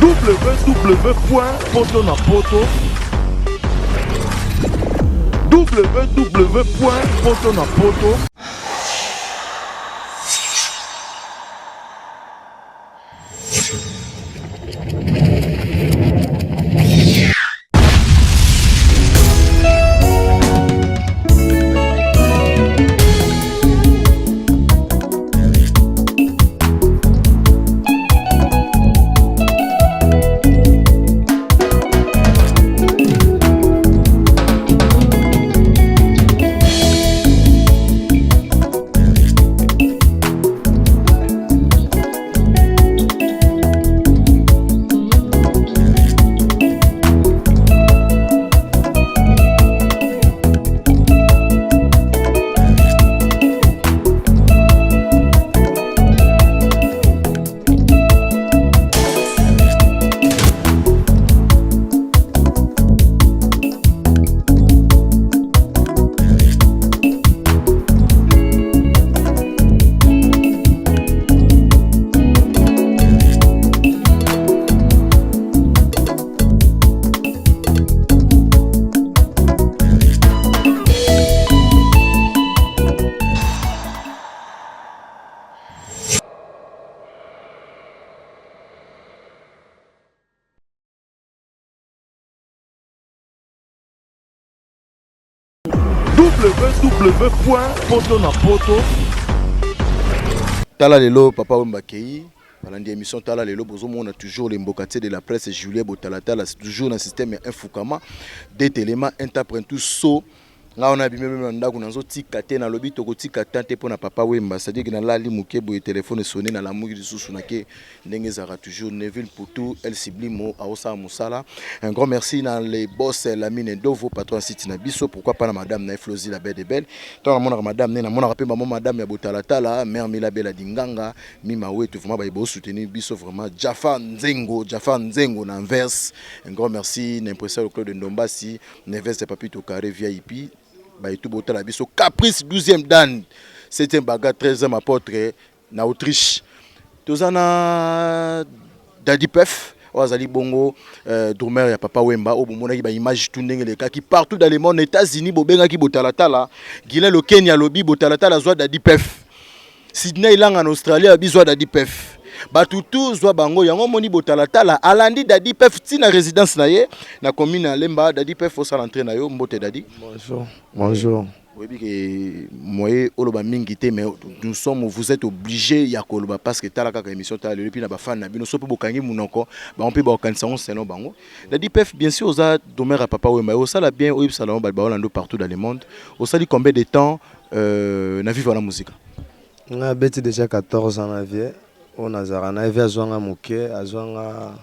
www.potonapoto www.potonapoto. www.potonapoto. Tala lelo Papa Wemba Kei. Pendant l'émission Tala lelo on a toujours les mbokatiers de la presse Julien Botalatala, c'est toujours dans le système Infukama des éléments interprètent tout saut. Là on a bien même ndako nazo tikate na lobi toko tikate pour na Papa Wemba, c'est-à-dire que na la limuke bo téléphone sonné na la mugi sous nake ndenge zara toujours Neville Poutou El Siblimo Aosa Musala. Un grand merci dans les boss la mine Dovo patron site na biso, pourquoi pas na madame na Flozi la belle de belle. Tant mon madame na mon rappel maman madame ya Botalatala, mère Mila Bella Dinganga, Mima Wetu vraiment ba bo soutenir biso vraiment Jaffa Nzengo na verse. Un grand merci n'impression Claude Ndombasi, Neves de Papito Carré VIP. Tout beau la biso Caprice 12e dan 7e bagarre 13e apôtre na Autriche tozana Daddy Pef Ozali bongo drummer ya Papa Wemba o bomona ki ba image tout ndenge le qui partout dans le monde États-Unis bobenga ki botalatala Guilin le Kenya lobi botalatala zwa Daddy Pef Sydney lang en Australie abizwa Daddy Pef Batutu zwa bango yango moni botalatala alandi Daddy Pef tina résidence na ye na commune à Lemba Daddy Pef au l'entrée na yo mbote Daddy. Bonjour. Oui, que moi oloba mingité mais vous êtes obligé ya koloba parce que tala kaka émission tala le puis na ba fan na bino so pe bokangi munoko ba on peut ba kanisa on selon bango Daddy Pef bien sûr oza domer à Papa Wemba au sala bien au salon ba Orlando partout dans le monde au sali combien de temps na vivre la musique na beti déjà 14 ans na vie on azara na vie azwanga moke azwanga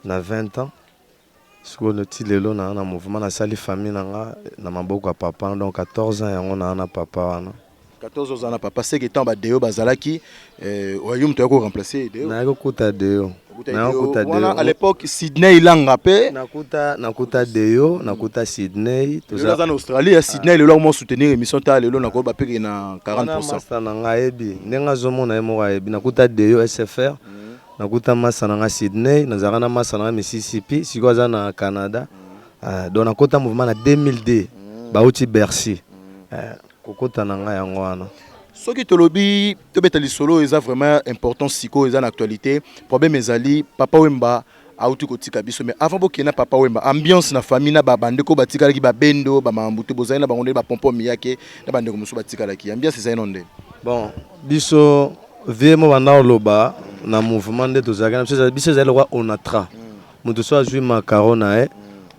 na 20 ans ce que le petit lelo na mouvement na sali famille na maboko ya papa donc 14 ans yango na papa wana 14 ans na papa c'est que temps ba deo bazalaki oyum to ko remplacer deo na ko kuta deo voilà à l'époque Sydney ilanga pe nakuta deo nakuta Sydney toza en Australie Sydney lelo mo soutenir émission ta lelo na ko ba pe na 40% na ngaebi ndenga zomo na mo ngaebi nakuta deo SFR nakuta masa na Sydney nazaka na masa na Mississippi siko za na Canada donc nakuta mouvement na 2002 bauti Bercy kokota na nga yango wana soki tolobi tobeta lisolo eza vraiment important siko eza na actualité problème ezali Papa Wemba auti kotika biso mais avant bokena Papa Wemba ambiance na famille na babandeko batikalaki babendo bamambutu bozali na bango nde bapompo miyake na bandeko mosu batikalaki ambiance eza inonde bon biso vie mo banda oloba na mouvement de tozaka biso ezali kwa onatra mutu so azwi makaro na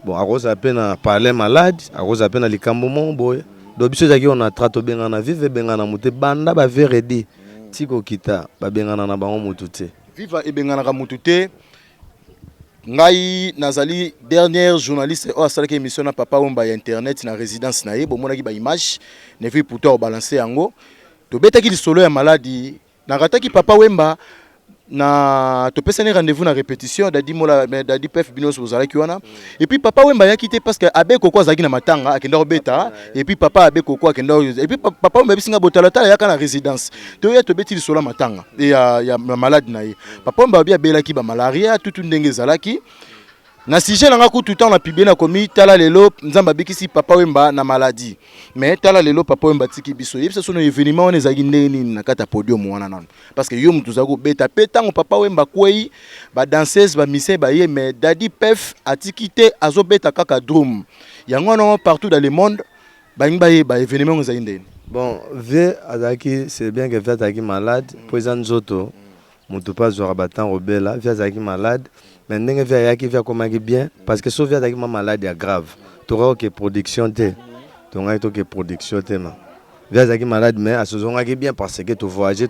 bon akoza pe na parler malade akoza pe na likambo mo boye do biso ezaki onatra to benga na vive benga na mutu banda ba veredi tiko kita ba benga na bango mutu te viva e benga na mutu te ngai nazali dernière journaliste o asalaki émission na Papa Wemba ya internet na résidence na ye bomonaki ba image ne vi pourtant balancer yango to betaki lisolo ya maladi na rataki Papa Wemba na topesani rendez-vous na répétition dadi mola dadi pef binos bozala kiwana et puis papa wemba ya quitté parce que abe koko azaki na matanga akenda obeta et puis papa abe koko akenda et puis papa wemba bisinga botala tala ya kana résidence to ya tobeti lisola matanga et ya malade na ye papa wemba bia belaki ba malaria tout ndenge zalaki na sujet nanga ku tout temps na publier na komi tala lelo nzamba bikisi papa wemba na maladie mais tala lelo papa wemba tiki biso yebisa sono événement on ezaki ndeni na kata podium wana nanu parce que yo mutu zako beta petango papa wemba kwei ba danseuse ba musicien ba ye mais dadi pef atikité azo beta kaka drum yango non partout dans le monde ba ngba ye ba événement ezaki ndeni bon vie azaki c'est bien que vie azaki malade président Nzoto mutu pas zora batan robela vie azaki malade. Mais ndenge via yaki via komaki bien parce que so via taki ma maladie grave tora que production te tonga to que production te ma via taki malade mais asozonga ki bien parce que to voyager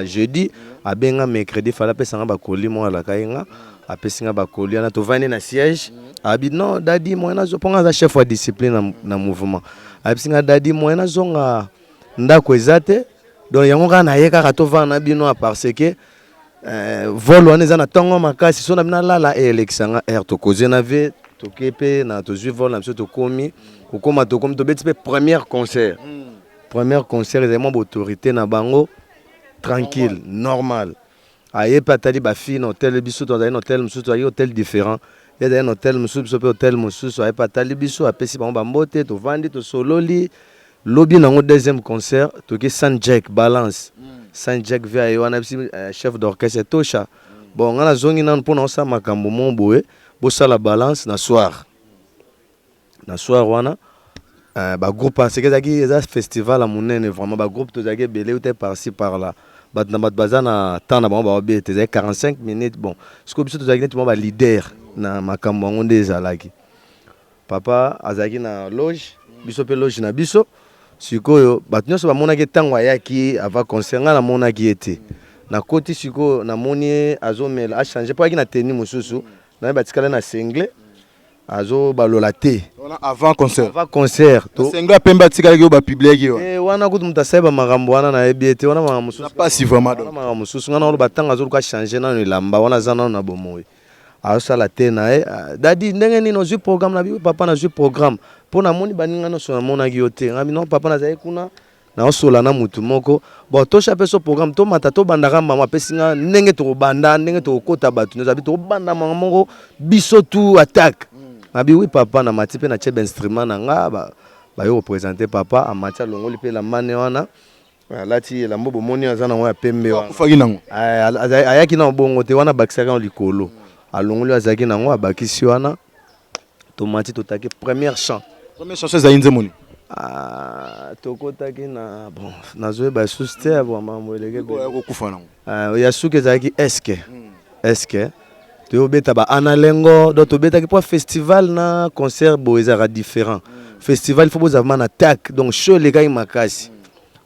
jeudi abenga mercredi fala pesa nga ba koli mo la kainga apesinga ba koli na to vandi na siège abi non dadi mo na zo ponga za chef de discipline na mouvement apesinga dadi mo na zonga ndako ezate donc yango kana yeka to vana bino parce que vol wana eza na ntongo makasi so na bina lala elekisanga air tokoze na ve tokepe na tozwi vol na biso tokomi tobeti mpe premier concert ezali mwa baautorité na bango tranquille normal aye mpe atali bafille na hotel biso tozali na hotel mosusu tozali hotel différent ye ezali na hotel mosusu biso mpe hotel mosusu aye mpe atali biso apesi bango bambote tovandi tosololi lobi nango deuxième concert toki San Jack balance Saint Jack via wana bisi chef d'orchestre tosha bon ngana zongi nan pona osa makambo mon boye bosa la balance na soir wana ba groupe parce que zaki eza festival à monene vraiment ba groupe to zaki belé ou par-ci par là bat na bat bazana temps na ba bete 45 minutes bon ce que biso to zaki tout ba leader na makambo ngonde ezalaki papa azaki na loge biso pe loge na biso sikoyo bato nyonso bamonaki ntango ayaki ava concert nga namonaki ete na koti sikoyo namoni azomela achange mpo ayaki na teni mosusu naye batikala na sengle azobalola te avant concert sengle apembe atikalaki oyo bapubliaki wana kutu moto asali bamakambo wana nayebi ete wana makambo mosusu nga naoloba ntango azoluka change nano elamba wana aza nano na bomoi azosala te na ye dadi ndenge nini ozwi programme na biso papa nazwi programme mpo namoni baninga nyonso namonaki yo te ngabi non papa nazali kuna naosola na mutu moko bon tosha mpe so programme tomata tobandaka mbango apesinga ndenge tokobanda ndenge tokokota bato nyonso abi tokobanda mbango moko biso tu attaque abi wi papa na mati mpe na tie bainstrument na nga bayo représente papa amati alongoli mpe lambane wana alati elambo bomoni aza nango ya pembe wana ayaki na bongo te wana bakisaka na likolo alongoli azalaki nango abakisi wana tomati totaki première chanson ezali nzemoni tokotaki na bon nazoyeba susu te bo mambo eleke kokufa nango ya suki ezalaki eske toyobeta ba analengo donc tobetaki mpo festival na concert bo ezalaka différent festival il faut bozala na attaque donc show elekaki makasi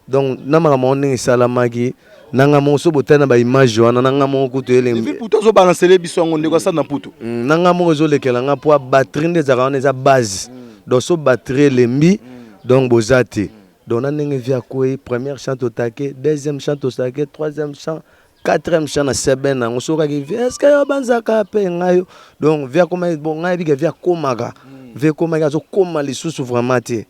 donc na makambo ndenge esalamaki nanga mo so botana ba image wana nanga mo kutu elembi puto zo balancer biso ngo ndeko sa na puto nanga mo zo lekela nga po batterie ndeza wana eza base donc so batterie lembi donc bozate donc na ndenge via quoi première chant otake deuxième chant otake troisième chant quatrième chant na seben ngo so ka ki est-ce que yo banzaka pe ngayo donc via comment bon ngayi bi via komaka via komaka zo koma lisusu vraiment te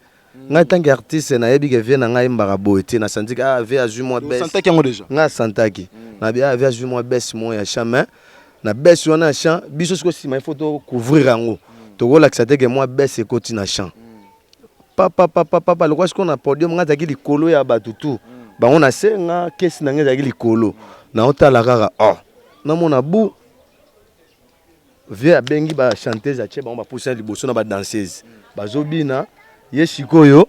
ngai tangi artiste na yebi ke vie na ngai mbaka boye te na santiki vie azwi moi bes santaki yango déjà nga santaki na bien vie azwi moi bes mo ya chemin na bes wana na champ biso siko sima il faut to couvrir yango to ko lakisa te ke moi bes ekoti na champ papa le quoi ce qu'on a podium nga taki likolo ya batutu bango na senga kesi na ngai taki likolo na otala kaka na mona bu vie abengi ba chanteuse atie bango ba poussin liboso na ba danseuse bazobina ye sikoyo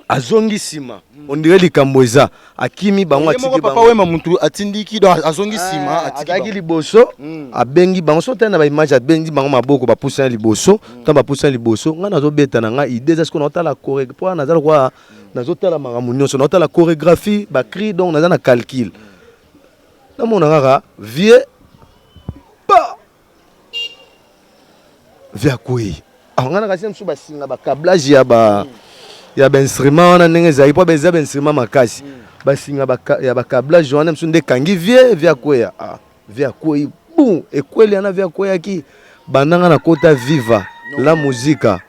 azongi sima on dirait likambo eza akimi bango atiki bango papa wema mutu atindiki donc azongi sima atiki liboso abengi bango so tena ba image abengi bango maboko ba poussin liboso to ba poussin liboso nga nazobeta na nga idée est-ce qu'on a la chorégraphie pour nazala kwa nazotala makambo nyonso na la chorégraphie ba cri donc naza na calcul na mona kaka vie pa via kui ngana kasi msu basinga ba câblage ya ba instrument wana ndenge ezali po beza ba instrument makasi basinga ya bakablage wana msu nde kangi via kwea via kwei boum ekweli ana via kwea ki bandanga na kota viva la musique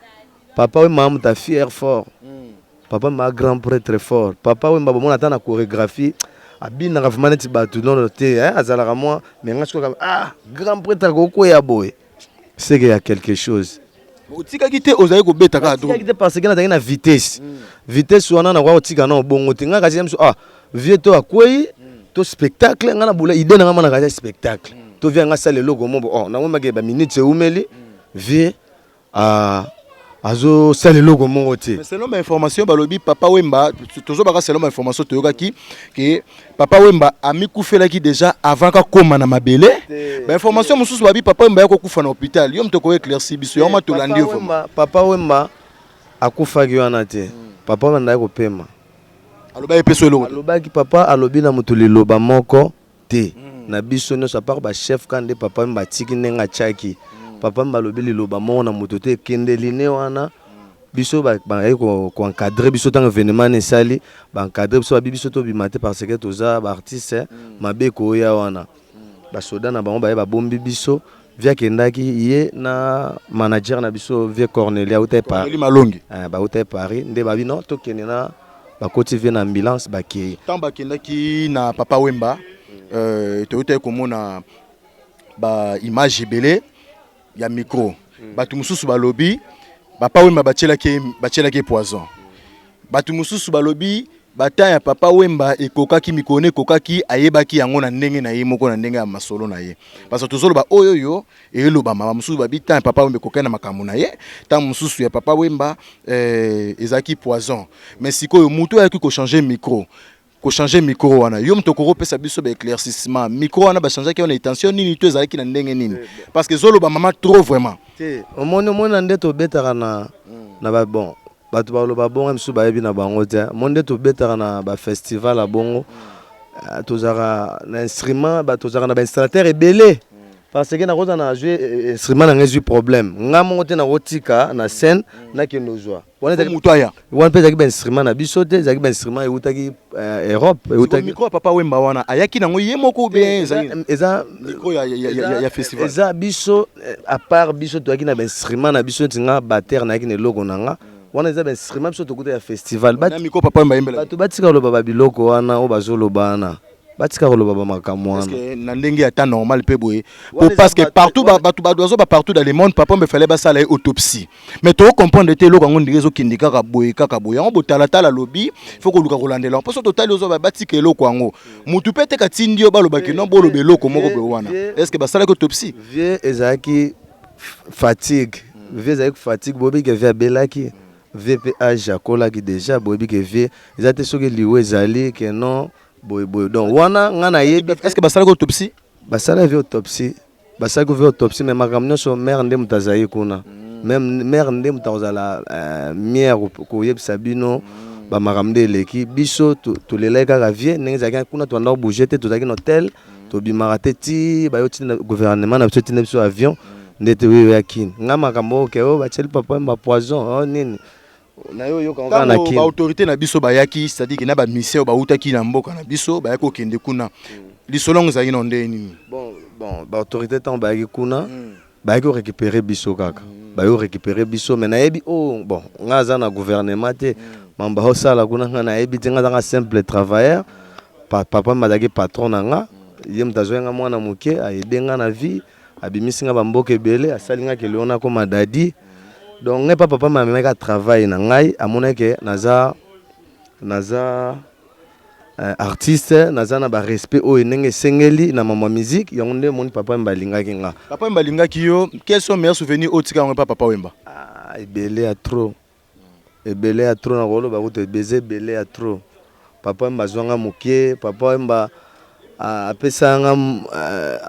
papa we mamu ta fier fort papa ma grand prêtre fort papa we mbabo mona ta na chorégraphie abina ka vraiment ti batu non te azalaka moi mais ngasko grand prêtre ko kwea boy c'est qu'il y a quelque chose. Otika kite ozaye ko beta ka do. Otika parce que na vitesse. Vitesse wana na kwa otika na bongo tinga kasi mso vie to akwei to spectacle ngana bula idée na ngana ka spectacle. To vient nga sale logo mo na ngoma ke ba minute umeli vie azo sale logo mo te. Mais selon ma information balobi papa Wemba toujours baka selon ma information to yoka que papa Wemba a mis koufela ki déjà avant ka koma na mabele. Ba information mususu babi papa Wemba ya ko kufa na hôpital. Yo mtoko éclairci biso yo ma to landi yo. Papa Wemba akufa ki wana te. Papa Wemba ya ko pema. Aloba epeso eloko. Aloba ki papa alobi na mutu liloba moko te. Na biso no sa part ba chef kande papa Wemba tiki nenga chaki. Papa mbalobi liloba moko na mutu te kende line wana biso ba ko encadrer biso tant événement ne sali ba encadrer biso biso to bimate parce que toza ba artiste mabe ko ya wana ba soda na bango ba bombi biso via kendaki ye na manager na biso via Cornelia uta Paris malongi ba uta Paris nde ba bino to kenena ba koti via na ambulance ba ki tant ba kendaki na papa Wemba to uta komona ba image belé ya micro batu mususu balobi papa Wemba bachelaki poison batu mususu balobi bata ya papa Wemba ekokaki mikone kokaki ayebaki yango na ndenge na ye moko na ndenge ya masolo na ye parce que tozolo ba oyoyo eloba mama mususu babita ya papa Wemba kokana makambo na ye ta mususu ya papa Wemba ezaki poison mais sikoyo muto yaki ko changer micro ko changer micro wana yo mtoko pesa biso ba éclaircissement micro wana ba changer ki on intention nini to ezalaki na ndenge nini parce que zolo ba mama trop vraiment te omona nde to betaka na ba bon batu ba lo ba bon msu ba yebi na bango te monde to betaka na ba festival a bongo tozara na instrument ba tozara na ba installateur ebele parce que na koza na jouer instrument na ngezu problème ngamo te na rotika na scène na kinozwa wana mutaya wana peza ki ba instrument na biso te zaki ba instrument eutaki Europe eutaki micro papa Wemba wana ayaki nango ye moko bien eza micro ya festival eza biso à part biso to yaki na ba instrument na biso tinga batteur na yaki ne logo nanga wana eza ba instrument biso to kuta ya festival na micro papa Wemba yembela batu batika lo baba biloko wana o bazoloba na batika koloba ba makambo wana parce que na ndenge ya temps normal pe boye parce que partout batu badozo ba partout dans le monde papa me fallait ba sala autopsie mais to comprendre te lo kango ndenge zo kindika ka boye yango botala tala lobby faut ko luka kolandela parce que total ozo ba batika eloko yango mutu pete ka tindi yo baloba ki non bolobe eloko moko be wana est-ce que ba sala autopsie vie ezaki fatigue vie ezaki fatigue bobi ke via belaki VPH akola ki déjà bobi ke vie ezate soki liwe ezali ke non boy donc wana ngana yebi est-ce que basala autopsie basala vi autopsie basala vi autopsie mais makamno so mère ndem tazayi kuna même mère ndem tazala mère ko yebisa bino ba makamde leki biso to leleka ka vie ndenge zaki kuna to ndo bouger te to zaki hôtel to bimarate ti ba yoti na gouvernement na biso biso avion ndete we yakini ngama kambo ke o ba cheli papa mba poison nini na yo kanga na ki ba autorité na biso ba yaki c'est-à-dire que na ba mission ba utaki na mboka na biso ba yako kende kuna lisolongo za ino ndé nini bon ba autorité tant ba yaki kuna ba yako récupérer biso kaka ba yo récupérer biso mais na yebi bon ngaza na gouvernement te mamba ho sala kuna nga na yebi tinga za simple travailleur papa madaki patron nga yem tazoyenga mwana muke ayedenga na vie abimisinga ba mboka ebele asalinga ke leona ko madadi donc ngai papa mama meka travail na ngai amona ke naza artiste naza na ba respect o ndenge sengeli na mama musique yango nde moni papa mbalingaki nga papa mbalingaki yo quels sont meilleurs souvenirs otika ngo papa Wemba ebele ya trop na rolo ba ko baiser ebele ya trop papa mbazwanga mukie papa Wemba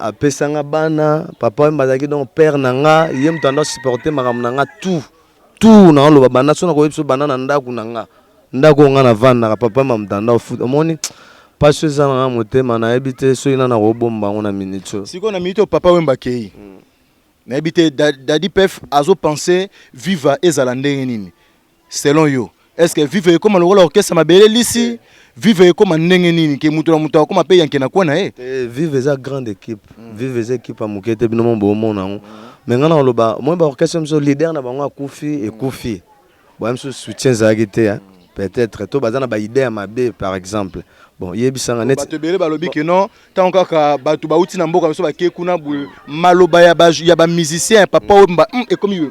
apesanga bana papa Wemba zaki donc père nanga yem tanda supporter makambo nanga tout na lo bana sona ko yebso bana na ndaku nanga ndako nga na vanda papa Wemba mtanda foot omoni passion za nanga motema na ebite so ina na robomba ngona minute siko na minute papa Wemba kei na ebite dadi pef azo penser viva ezala ndenge nini selon yo est-ce que vive comme le orchestre mabele lisi vivre comme ndenge nini ke mutu na mutu comme pe yanke na kona vive eza grande équipe vive eza équipe amukete bino mo mona mais ngana loba moi ba orchestre mso leader na bango akufi ekufi bon mso soutien za gite peut-être to bazana ba idée mabe par exemple bon yebisanga net bato bele balobi ke non tant kaka bato bauti na mboka mso ba ke kuna maloba ya ba musicien papa wemba et comme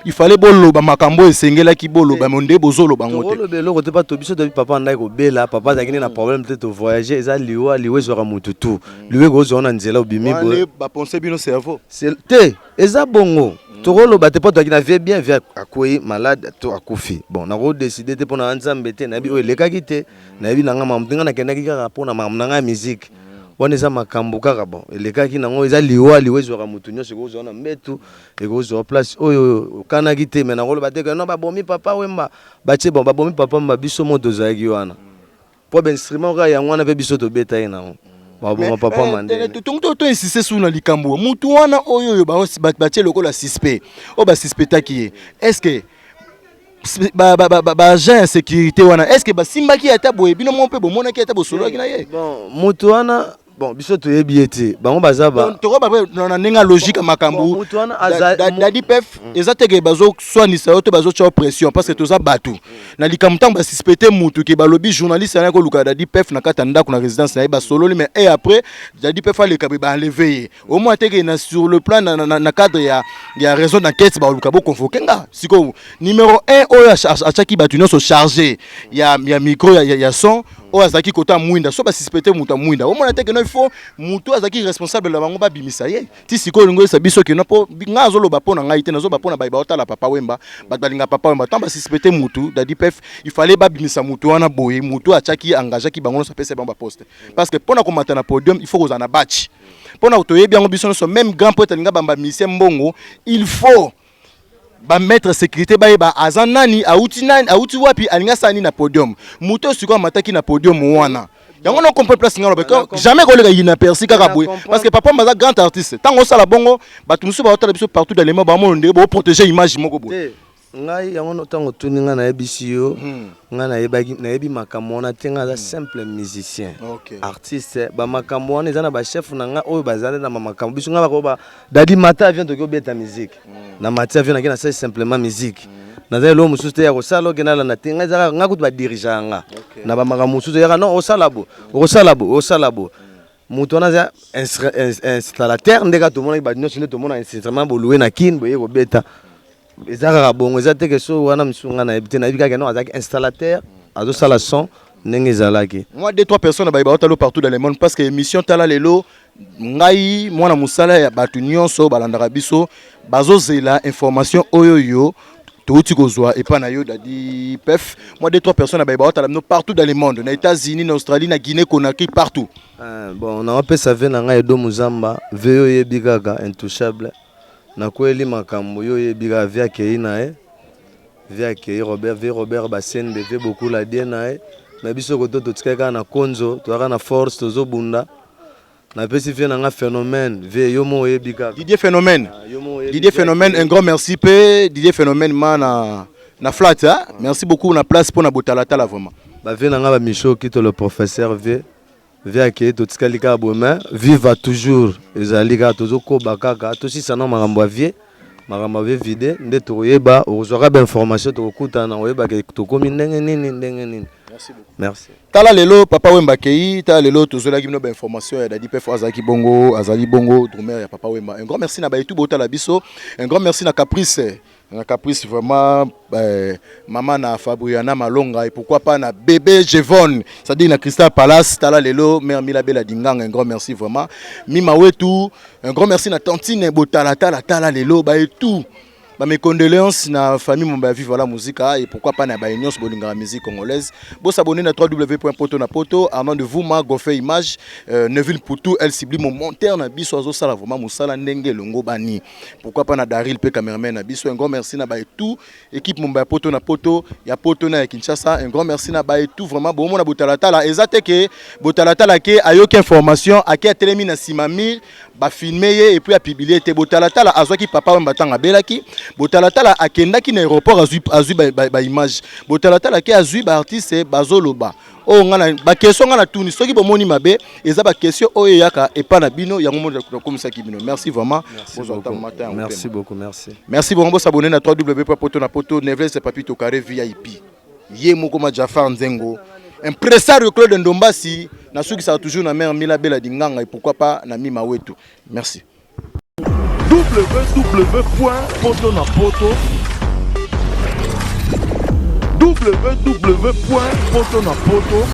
il fallait boloba makambo esengela ki boloba monde bozolo bango te bolo ko te pas to biso de papa ndai ko bela papa za kini na problème peut-être voyager eza liwe zora mututu liwe ko zona nzela obimi bo ba penser bino cerveau c'est te eza bongo tokolo bate pas to kina vie bien vie akoyi malade to akufi bon na ko décider te pona nzambe te na bi o lekaki te na bi nanga mamdinga na kendaki kaka pona mamnanga musique wana eza makambo kaka bon elekaki nango eza liwe zora mutu nyonso ko zona mbetu eko zo place oyo kanaki te mais na ko bate que non babomi papa wemba bache bon babomi papa mba biso moto zaki wana po ben instrument ka yango wana pe biso to beta ina baboma papa mandele to insiste sur na likambo mutu wana oyo bache lokola suspect o ba suspectaki est-ce que agent ya sécurité wana est-ce que basimbaki ata boye bino mo mpe bomonaki ata bosololaki na ye bon mutu wana bon biso toyebi ete bango bazaba toko ba na ndenge logique makambu dadi pef eza teke bazo soinisa yo to bazo tcha pression parce que toza batu na likambo ba suspecter mutu ke balobi journaliste na ko luka dadi pef na kata ndako na résidence na ba sololi mais et après dadi pef ale ka ba enlever au moins teke na sur le plan na cadre ya raison d'enquête ba luka bo convoquer nga siko numéro 1 oyo achaki batu nyonso chargé ya micro ya son o azaki kota mwinda so ba suspecter mutu mwinda au moins teke no il faut mutu azaki responsable la bango ba bimisa ye ti siko lingo sa biso ke no po ngazo lo ba pona ngai te nazo ba pona ba otala papa wemba ba balinga papa wemba tant ba suspecter mutu dadi pef il fallait ba bimisa mutu wana boye mutu achaki engagé ki bango no sa pese ba poste parce que pona komata na podium il faut que na batch pona toyebi yango biso no même grand poète linga bamba misien mbongo il faut ba mettre sécurité ba yeba azanani auti wapi alinga sani na podium muto siko mataki na podium wana yango no comprendre place ngalo parce que jamais kolega yina persi kaka boye parce que papa maza grand artiste tango sala bongo batu musu ba otala biso partout dans les mots ba mo ndenge bo protéger image moko boye ngai yango no tango tuninga na yebisi yo nga na yebi makambo wana te nga za simple musicien artiste ba makambo wana eza na ba chef na nga oyo bazali na makambo biso nga bakoba dadi mata vient to beta musique na mata vient na kina simplement musique na zelo mususu te ya kosala okena na te nga za nga kutu ba dirigeant nga na ba makambo mususu ya non osalabo mutu wana za installateur ndeka to mona ba nyonso to mona instrument bo louer na kin boye ko beta ezaka bongo eza teke so wana msunga na ebite na bika keno azaki installateur azo sala son ndenge ezalaki moi 2-3 personnes ba otalo partout dans le monde parce que émission tala lelo ngai mwana musala ya batu nyonso balandaka biso bazozela information oyo touti kozwa et pas na yo dadi pef moi 2-3 personnes ba otala partout dans le monde na États-Unis na Australie na Guinée Conakry partout bon on a appelé ça vena ngai do muzamba veyo yebikaka intouchable na kweli makambo yo yebika via kei na via kei Robert Basende ve beaucoup la die na na biso ko to tsikaka na konzo to aka na force to zo bunda na pesi vient nga phénomène ve yo mo yebika Didier Phénomène un grand merci pe Didier Phénomène na flat hein merci beaucoup na place pour na botalata là vraiment ba ve nga ba micho kito le professeur ve via que tout ce qu'il a bon viva toujours ezalika tozo ko bakaka to si sana makambo vie makambo vide nde to yeba ozora ba information to kutana oyeba ke to komi ndenge nini merci beaucoup merci tala lelo papa Wemba kei tala lelo tozola ki no ba information ya dadi pef azaki bongo azali bongo drummer ya papa Wemba un grand merci na ba tout botala biso un grand merci na Caprice vraiment maman na Fabriana Malonga et pourquoi pas na bébé Jevon ça dit na Crystal Palace tala lelo mère Milabela Dinganga un grand merci vraiment Mima Wetu un grand merci na Tantine Botala tala lelo ba et tout bah mes condoléances na famille mon ba vivre la musique et pourquoi pas na ba union bolinga musique congolaise bo s'abonner na www.poto avant de vous ma gofé image Neville Poutou elle cible mon monteur na biso azo sala vraiment musala ndenge longo bani pourquoi pas na Daril pe cameraman na biso un grand merci na ba tout équipe mon ba poto na poto ya poto na Kinshasa un grand merci na ba tout vraiment bon mon botalata la ezate ke botalata la ke ayoki information aké telemi na simami ba filmer et puis a publier te botalata la azwaki papa Wemba tanga belaki botalatala akendaki na aéroport azui ba image botalatala ke azui ba artiste bazoloba o ngana ba question ngana tuni soki bomoni mabe eza ba question oyo yaka epa na bino yango mo komisa ki bino merci vraiment merci beaucoup merci beaucoup s'abonner na www.potonapoto Neves Papito Carré VIP ye moko ma Jafar Nzengo impresario Claude Ndombasi na soki ça toujours na mère Mila Bela Dinganga et pourquoi pas na Mima Wetu merci www.potonapoto